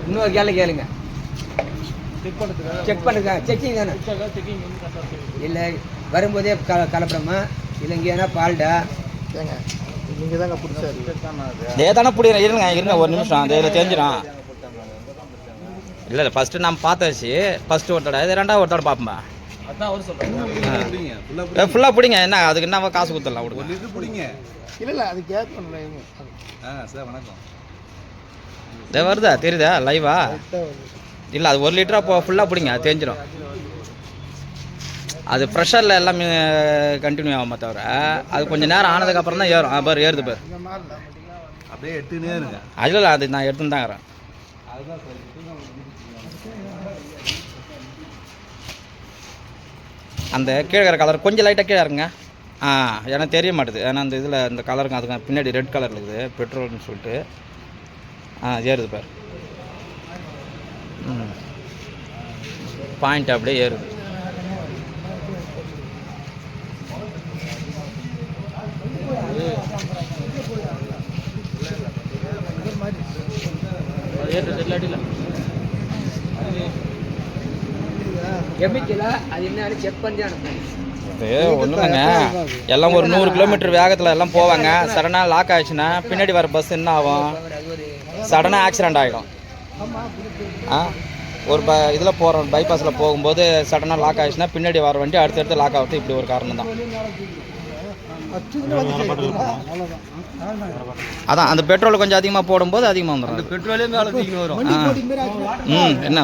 இன்னொரு கேள்வி கேளுங்க. செக் பண்ணுங்க. செக்கிங் தானே இல்லை வரும்போதே கலப்படமா இல்லை இங்கேனா பால்டா ஏங்க நீங்கள் தாங்க பிடிச்சாரு தானே பிடிக்கிறேன். இருங்க ஒரு நிமிஷம் இதில் தெரிஞ்சிடும். இல்லை ஃபஸ்ட்டு நம்ம பார்த்தாச்சு. ஃபஸ்ட்டு ஒரு தடவை இது ரெண்டாவது ஒரு தடவை பார்ப்போம்பா. ஃபுல்லாக பிடிங்க. என்ன அதுக்கு என்ன காசு கொடுத்துடலாம் கொடுங்க. பிடிங்க. இல்லை அது கேட்கணும். சார் வணக்கம். இதே வருதா தெரியுதா லைவா? இல்லை அது 1 லிட்டரா ஃபுல்லாக பிடிங்க. அது தெரிஞ்சிடும். அது ப்ரெஷரில் எல்லாமே கண்டினியூ ஆகுமா தவிர அது கொஞ்சம் நேரம் ஆனதுக்கப்புறம் தான் ஏறும். பாரு ஏறுது பாரு. அப்படியே எடுத்துனே இருங்க. அதில் அது நான் எடுத்துன்னு தாங்கிறேன். அந்த கீழே இருக்கிற கலர் கொஞ்சம் லைட்டாக கீழே இருங்க. எனக்கு தெரிய மாட்டுது. ஏன்னா அந்த இதில் இந்த கலருங்க அதுக்கு பின்னாடி ரெட் கலர் இருக்குது பெட்ரோல்னு சொல்லிட்டு. ஏறுது பாரு. பாயிண்ட் அப்படியே ஏறுது. அது என்ன செக் பண்ணி ஒன்றுங்க எல்லாம் ஒரு 100 கிலோமீட்டர் வேகத்தில் எல்லாம் போவாங்க. சடனாக லாக் ஆகிடுச்சுன்னா பின்னாடி வர பஸ் என்ன ஆகும்? சடனாக ஆக்சிடெண்ட் ஆகிடும். ஒரு இதில் போகிறோம் பைபாஸில் போகும்போது சடனாக லாக் ஆகிடுச்சுன்னா பின்னாடி வர வண்டி அடுத்தடுத்து லாக் ஆகுது. இப்படி ஒரு காரணம் தான். அதான் அந்த பெட்ரோல் கொஞ்சம் அதிகமாக போடும்போது அதிகமாக வந்துடும். அந்த பெட்ரோலே மேலே வரும். என்ன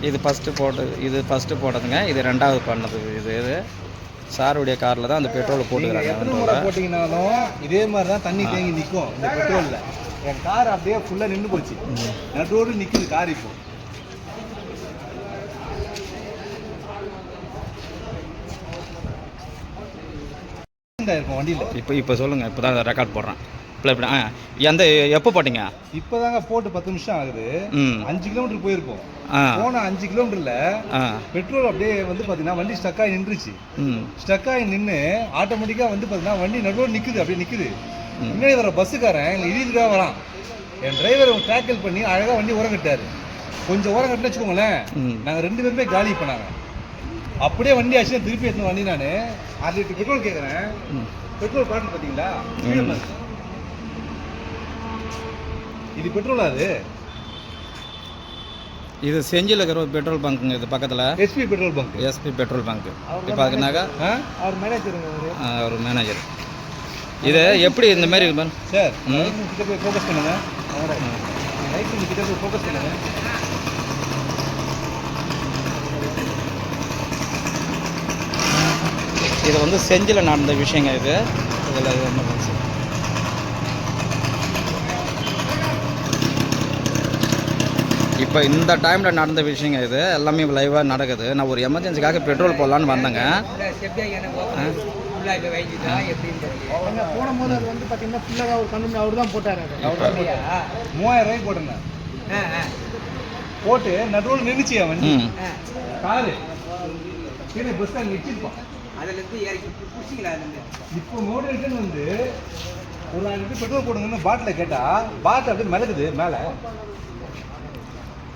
இது ஃபஸ்ட்டு போட்டது. இது ஃபஸ்ட்டு போட்டதுங்க. இது ரெண்டாவது பண்ணது. இது சாருடைய காரில் தான் அந்த பெட்ரோல் போட்டுக்கிறாங்க. போட்டிங்கனாலும் இதே மாதிரி தான் தண்ணி தேங்கி நிற்கும் இந்த பெட்ரோலில். என் கார் அப்படியே ஃபுல்லாக நின்று போச்சு. நடுவோடு நிற்குது கார். இப்போ வண்டியில் இப்போ சொல்லுங்கள். இப்போ தான் ரெக்கார்ட் போடுறேன். எந்த எப்போ போட்டிங்க? இப்போ தாங்க போட்டு 10 நிமிஷம் ஆகுது. 5 கிலோமீட்டர் போயிருப்போம். போன 5 கிலோமீட்டரில் பெட்ரோல் அப்படியே வந்து பார்த்தீங்கன்னா வண்டி ஸ்டக் ஆகி நின்றுச்சு. ஸ்டக் ஆகி நின்று ஆட்டோமேட்டிக்காக வந்து பார்த்தீங்கன்னா வண்டி நடுவோடு நிற்குது. அப்படியே நிற்குது. முன்னாடி வர பஸ்ஸுக்காரன் எங்களை இடிதுக்காக வரான். என் டிரைவரை டேக்கிள் பண்ணி அழகாக வண்டி ஓரம் கட்டாரு. கொஞ்சம் ஓரம் கட்டினு வச்சுக்கோங்களேன். நாங்கள் 2 பேருமே காலி பண்ணாங்க. அப்படியே வண்டி ஆச்சுன்னா திருப்பி எடுத்து வண்டி நான் 6 லிட்டர் பெட்ரோல் கேட்குறேன். பெட்ரோல் பாட்டில் பார்த்தீங்களா? இது பெட்ரோலா? இது செஞ்சியில் இருக்கிற ஒரு பெட்ரோல் பங்க்குங்க. இது பக்கத்தில் SP petrol bunk. SP petrol bunk. இப்போ அதுனாக்கா அவர் மேனேஜருங்க. ஒரு மேனேஜர். இது எப்படி இந்த மாதிரி சார் கிட்ட போய் ஃபோக்கஸ் பண்ணுங்க. லைசன்ஸ் கிட்ட போய் ஃபோக்கஸ் பண்ணுங்க. இது வந்து செஞ்சியில் நடந்த விஷயங்க. இது இதில் இப்போ இந்த டைமில் நடந்த விஷயங்க. இது எல்லாமே லைவாக நடக்குது. நான் ஒரு எமர்ஜென்சிக்காக பெட்ரோல் போடலான்னு வந்தேங்க. போடும்போது அது வந்து பார்த்தீங்கன்னா ஃபுல்லாக ஒரு கம்பெனி அவர் தான் போட்டார். 3000 ரூபாய்க்கு போட்டிருந்தேன். போட்டு நடுவில் நின்றுச்சு வண்டி. காரு கீழே பஸ் ஸ்டாண்ட் நிற்சிருப்போம். இப்போ மோட்டர் வந்து ஒரு 4 லிட்டர் பெட்ரோல் போடுங்கன்னு பாட்டில் கேட்டால் பாட்டில் அப்படியே மிளகுது மேலே.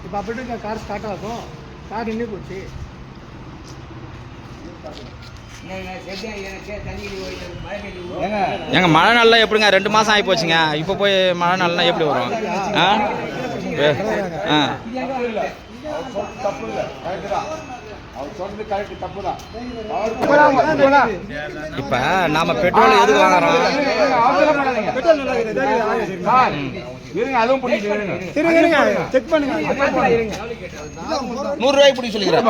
இப்போ அப்படியே கார் ஸ்டார்ட் ஆகும். கார் நின்று போச்சு. ஏங்க மழை நாள்லாம் எப்படிங்க? 2 மாதம் ஆகி போச்சுங்க. இப்போ போய் மழை நாள்லாம் எப்படி வரும்? இப்போ நாம பெட்ரோல் எதுக்கு வாங்குறோம்? 100 ரூபாய்க்கு பிடிச்சி சொல்லிக்கிறேன்.